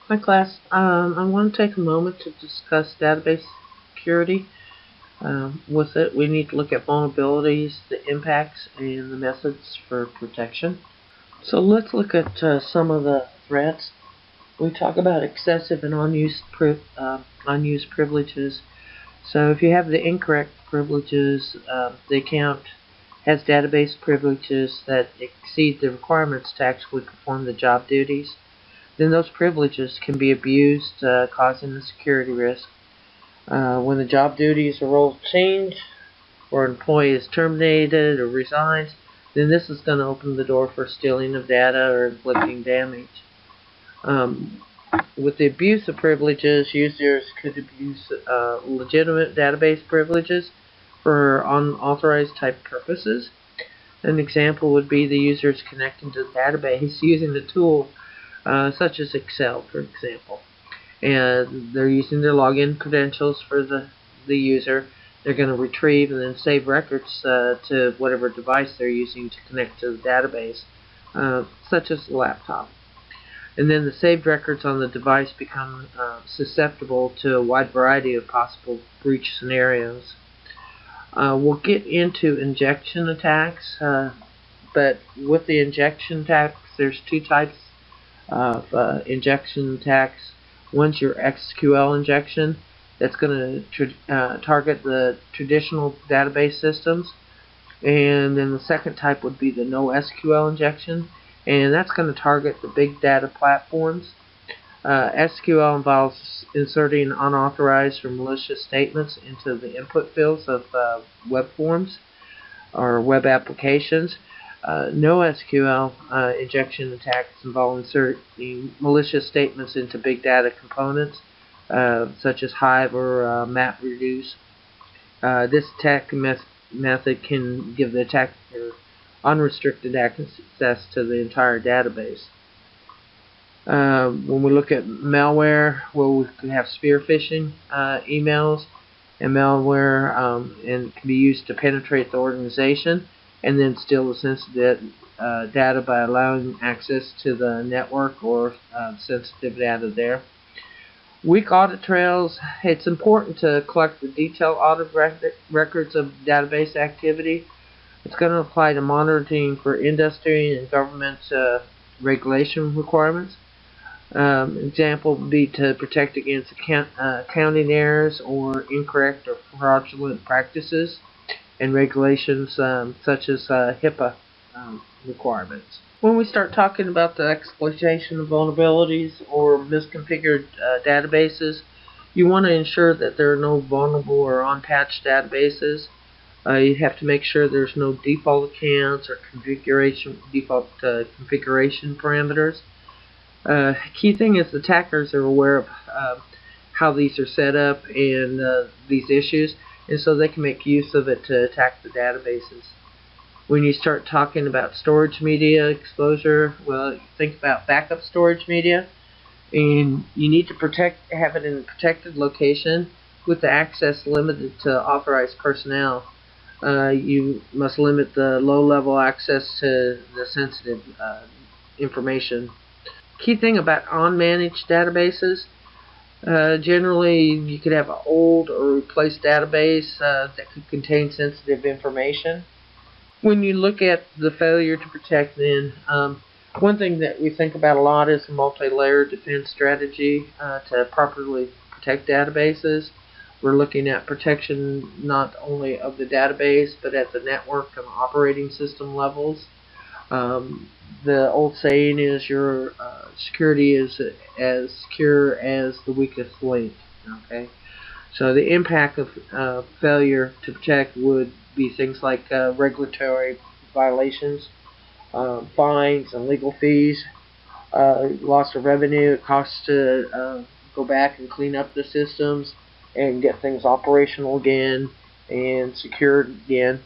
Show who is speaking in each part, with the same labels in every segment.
Speaker 1: Hi class, I want to take a moment to discuss database security. With it, we need to look at vulnerabilities, the impacts, and the methods for protection. So let's look at some of the threats. We talk about excessive and unused privileges. So if you have the incorrect privileges, the account has database privileges that exceed the requirements to actually perform the job duties. Then those privileges can be abused, causing a security risk. When the job duties or roles change, or an employee is terminated or resigns, then this is going to open the door for stealing of data or inflicting damage. With the abuse of privileges, users could abuse legitimate database privileges for unauthorized type purposes. An example would be the users connecting to the database using the tool such as Excel, for example. And they're using their login credentials for the user. They're going to retrieve and then save records to whatever device they're using to connect to the database, such as a laptop. And then the saved records on the device become susceptible to a wide variety of possible breach scenarios. We'll get into injection attacks, but with the injection attacks, there's two types of injection attacks. One's your SQL injection. That's going to target the traditional database systems. And then the second type would be the no SQL injection, and that's going to target the big data platforms. SQL involves inserting unauthorized or malicious statements into the input fields of web forms or web applications. No SQL injection attacks involve inserting malicious statements into big data components, such as Hive or MapReduce. This attack method can give the attacker unrestricted access to the entire database. When we look at malware, we can have spear phishing emails and malware, and it can be used to penetrate the organization and then steal the sensitive data by allowing access to the network or sensitive data there. Weak audit trails. It's important to collect the detailed audit records of database activity. It's going to apply to monitoring for industry and government regulation requirements. Example would be to protect against accounting errors or incorrect or fraudulent practices and regulations such as HIPAA requirements. When we start talking about the exploitation of vulnerabilities or misconfigured databases, you want to ensure that there are no vulnerable or unpatched databases. You have to make sure there's no default accounts or default configuration parameters. Key thing is the attackers are aware of how these are set up and these issues, and so they can make use of it to attack the databases. When you start talking about storage media exposure, well, think about backup storage media, and you need to have it in a protected location with the access limited to authorized personnel. You must limit the low-level access to the sensitive information. Key thing about unmanaged databases, generally you could have an old or replaced database that could contain sensitive information. When you look at the failure to protect, then one thing that we think about a lot is a multi-layer defense strategy to properly protect databases. We're looking at protection not only of the database but at the network and operating system levels. The old saying is your security is as secure as the weakest link. Okay, so the impact of failure to protect would be things like regulatory violations, fines and legal fees, loss of revenue. It costs to go back and clean up the systems and get things operational again and secured again.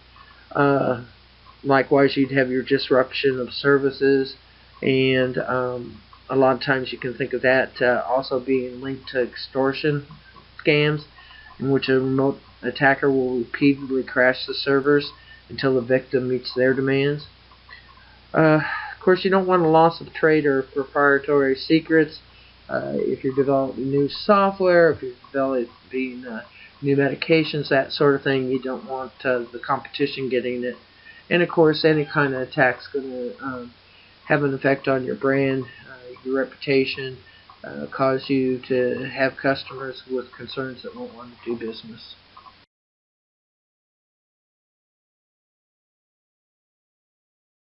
Speaker 1: Likewise, you'd have your disruption of services, and a lot of times you can think of that also being linked to extortion scams, in which a remote attacker will repeatedly crash the servers until the victim meets their demands. Of course, you don't want a loss of trade or proprietary secrets, If you're developing new software, if you're developing new medications, that sort of thing, you don't want the competition getting it. And of course, any kind of attack's going to have an effect on your brand, your reputation, cause you to have customers with concerns that won't want to do business.